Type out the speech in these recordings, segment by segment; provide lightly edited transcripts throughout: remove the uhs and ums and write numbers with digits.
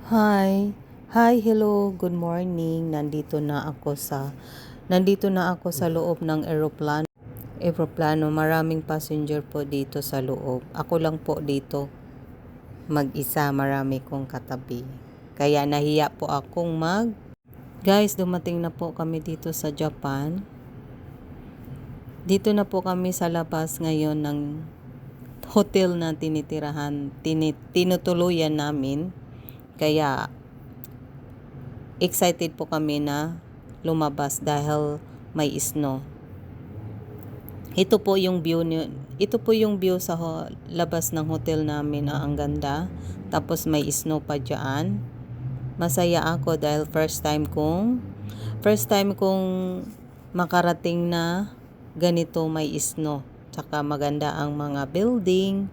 Hi. Hi, hello, good morning. Nandito na ako sa loob ng eroplano. Maraming passenger po dito sa loob. Ako lang po dito mag-isa, marami kong katabi. Kaya nahiya po akong Guys, dumating na po kami dito sa Japan. Dito na po kami sa labas ngayon ng hotel na tinutuluyan namin. Kaya excited po kami na lumabas dahil may snow. Ito po yung view sa labas ng hotel namin. Ang ganda. Tapos may snow pa diyan. Masaya ako dahil first time kong makarating na ganito may snow. Tsaka maganda ang mga building,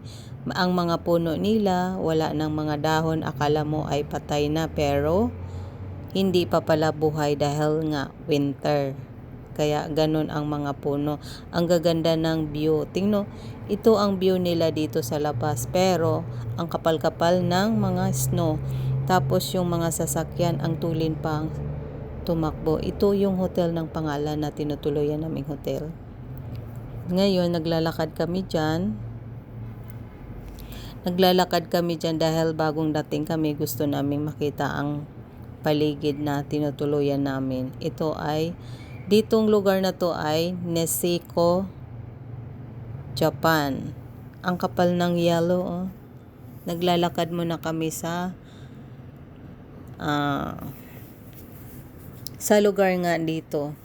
ang mga puno nila, wala ng mga dahon, akala mo ay patay na pero hindi pa pala buhay dahil nga winter. Kaya ganun ang mga puno. Ang gaganda ng view. Ito ang view nila dito sa labas. Pero ang kapal-kapal ng mga snow. Tapos yung mga sasakyan ang tulin pang tumakbo. Ito yung hotel ng pangalan na tinutuluyan naming hotel. Ngayon, naglalakad kami dyan dahil bagong dating kami. Gusto naming makita ang paligid na tinutuluyan namin. Ditong lugar na to ay Niseko, Japan. Ang kapal ng yellow, oh. Naglalakad muna kami sa lugar nga dito.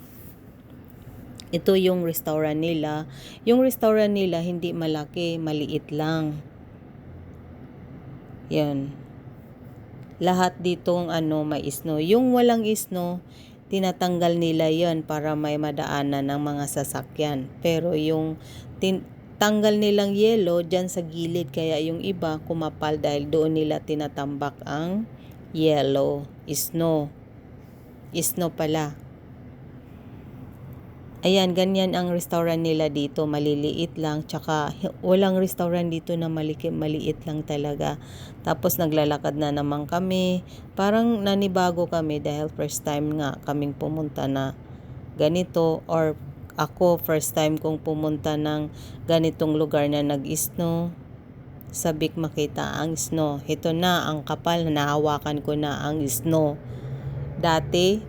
Ito yung restaurant nila. Yung restaurant nila hindi malaki, maliit lang. Yan. Lahat ditong may snow. Yung walang snow, tinatanggal nila yon para may madaanan ng mga sasakyan. Pero yung tanggal nilang yellow dyan sa gilid, kaya yung iba kumapal dahil doon nila tinatambak ang yellow. Snow pala. Ayan, ganyan ang restaurant nila dito. Maliliit lang. Tsaka walang restaurant dito na maliit lang talaga. Tapos naglalakad na naman kami. Parang nanibago kami dahil first time nga kaming pumunta na ganito. Or ako, first time kong pumunta ng ganitong lugar na nag-snow. Sabik makita ang snow. Ito na, ang kapal. Nahawakan ko na ang snow. Dati,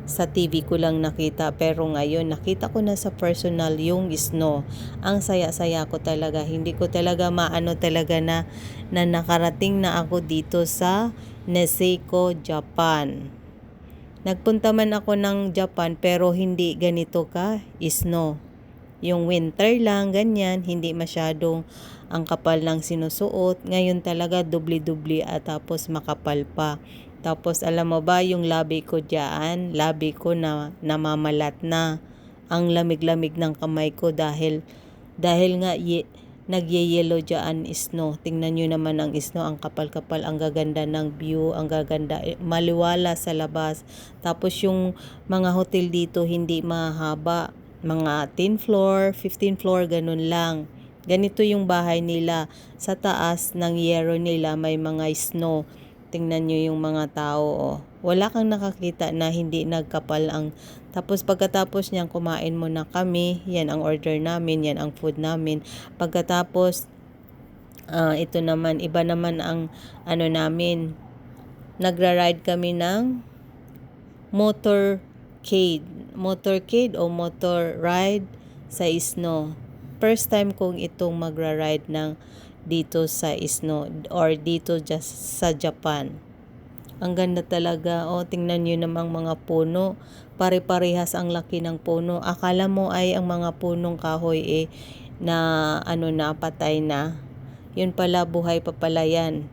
sa TV ko lang nakita, pero ngayon nakita ko na sa personal yung snow. Ang saya-saya ko talaga. Hindi ko talaga maano talaga na nakarating na ako dito sa Niseko, Japan. Nagpunta man ako ng Japan pero hindi ganito ka snow. Yung winter lang, ganyan, hindi masyadong ang kapal ng sinusuot. Ngayon talaga dubli-dubli at tapos makapal pa. Tapos alam mo ba yung labi ko na namamalat na. Ang lamig-lamig ng kamay ko dahil nga nagye-yellow dyan snow. Tingnan nyo naman ang snow, ang kapal-kapal, ang gaganda ng view, ang gaganda, maliwala sa labas. Tapos yung mga hotel dito hindi mahaba, mga 10 floor, 15 floor, ganun lang. Ganito yung bahay nila. Sa taas ng yero nila may mga snow. Tingnan nyo yung mga tao, oh. Wala kang nakakita na hindi nagkapal ang. Tapos pagkatapos niyan, kumain muna kami. Yan ang order namin, yan ang food namin. Pagkatapos, ito naman, iba naman ang namin. Nagra-ride kami ng motorcade o motor ride sa snow. First time kong itong magra-ride ng dito sa snow or dito just sa Japan. Ang ganda talaga. Tingnan nyo namang mga puno. Pare-parehas ang laki ng puno. Akala mo ay ang mga punong kahoy na patay na. Yun pala, buhay pa pala yan.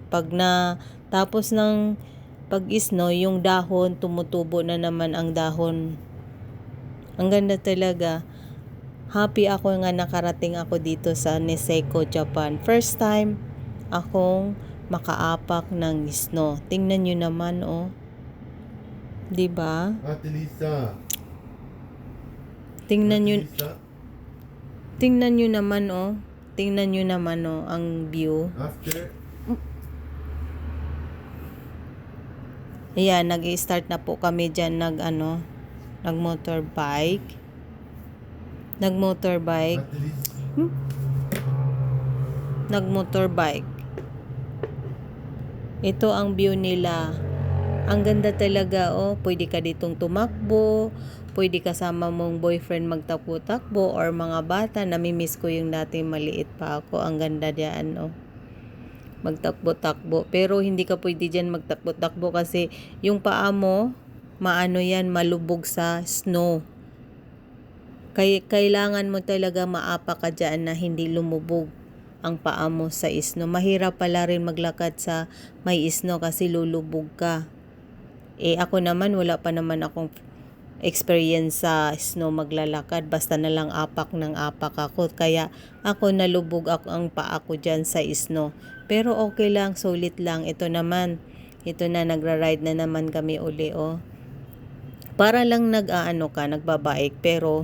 Tapos ng pag-snow, yung dahon, tumutubo na naman ang dahon. Ang ganda talaga. Happy ako nga nakarating ako dito sa Niseko, Japan. First time akong makaapak ng snow. Tingnan nyo naman, oh. Diba? Ate Lisa. Tingnan nyo naman, oh. Tingnan nyo naman, oh, ang view. After Ayan, nag-i-start na po kami dyan nag-motorbike. Nag-motorbike. Nag-motorbike. Ito ang view nila. Ang ganda talaga, oh. Pwede ka ditong tumakbo. Pwede kasama mong boyfriend magtakbo-takbo or mga bata. Namimiss ko yung dati maliit pa ako. Ang ganda diyan, oh. Magtakbo-takbo. Pero hindi ka pwede dyan magtakbo-takbo kasi yung paa mo, malubog sa snow. Kailangan mo talaga maapa ka dyan na hindi lumubog ang paa mo sa snow. Mahirap pala rin maglakad sa may snow kasi lulubog ka. Ako naman, wala pa naman akong experience sa snow maglalakad. Basta na lang apak ng apak ako. Kaya ako nalubog ang paa ko dyan sa snow. Pero okay lang, sulit lang. Ito na, nagra-ride na naman kami uli, oh. Para lang nagbabike, pero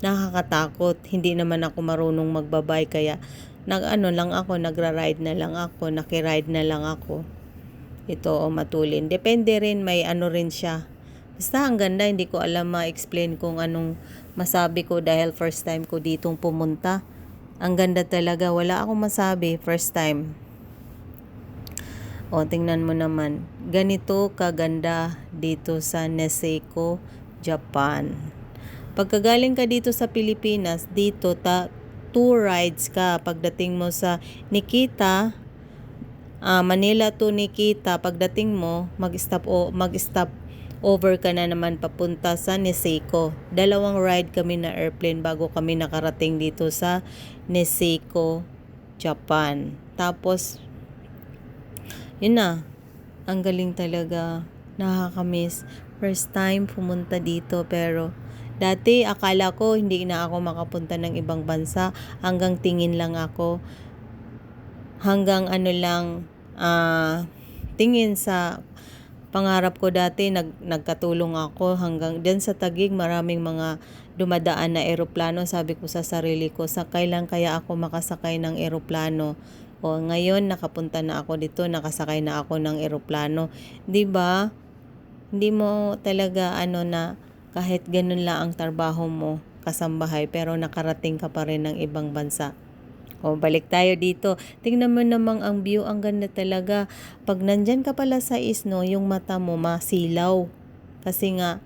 nakakatakot. Hindi naman ako marunong magbabike, kaya nagra-ride na lang ako, nakiride na lang ako. Ito, matulin. Depende rin, may rin siya. Basta ang ganda, hindi ko alam ma-explain kung anong masabi ko dahil first time ko ditong pumunta. Ang ganda talaga, wala akong masabi, first time. Tingnan mo naman. Ganito kaganda dito sa Niseko, Japan. Pagkagaling ka dito sa Pilipinas, dito 2 rides ka. Pagdating mo sa Nikita, Manila to Nikita, pagdating mo, mag-stop over ka na naman papunta sa Niseko. 2 ride kami na airplane bago kami nakarating dito sa Niseko, Japan. Tapos, yun na. Ang galing talaga. Nakakamiss. First time pumunta dito, pero dati akala ko hindi na ako makapunta ng ibang bansa. Hanggang tingin lang ako. Hanggang tingin sa pangarap ko dati, nagkatulong ako hanggang dyan sa Taguig, maraming mga dumadaan na eroplano. Sabi ko sa sarili ko, sakay lang kaya ako makasakay ng eroplano. Ngayon nakapunta na ako dito, nakasakay na ako ng eroplano. 'Di ba? Hindi mo talaga na kahit ganun lang ang trabaho mo, kasambahay, pero nakarating ka pa rin ng ibang bansa. Balik tayo dito. Tingnan mo namang ang view, ang ganda talaga. Pag nandyan ka pala sa snow, yung mata mo masilaw. Kasi nga,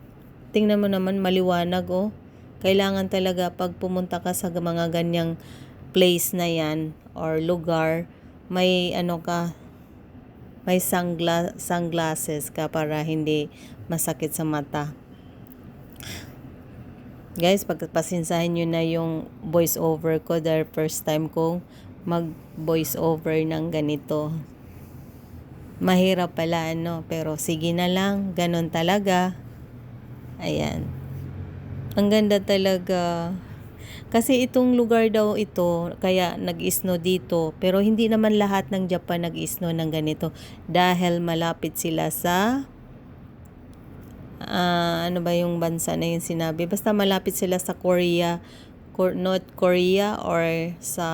tingnan mo naman maliwanag, oh. Kailangan talaga pag pumunta ka sa mga ganyang place na yan or lugar, may may sunglasses ka para hindi masakit sa mata. Guys, pagpasinsahin nyo na yung voice over ko dahil first time kong mag voice over ng ganito. Mahirap pala pero sige na lang, ganon talaga. Ayan. Ang ganda talaga. Kasi itong lugar daw ito, kaya nag-snow dito. Pero hindi naman lahat ng Japan nag-snow ng ganito. Dahil malapit sila sa ano ba yung bansa na yung sinabi? Basta malapit sila sa North Korea or sa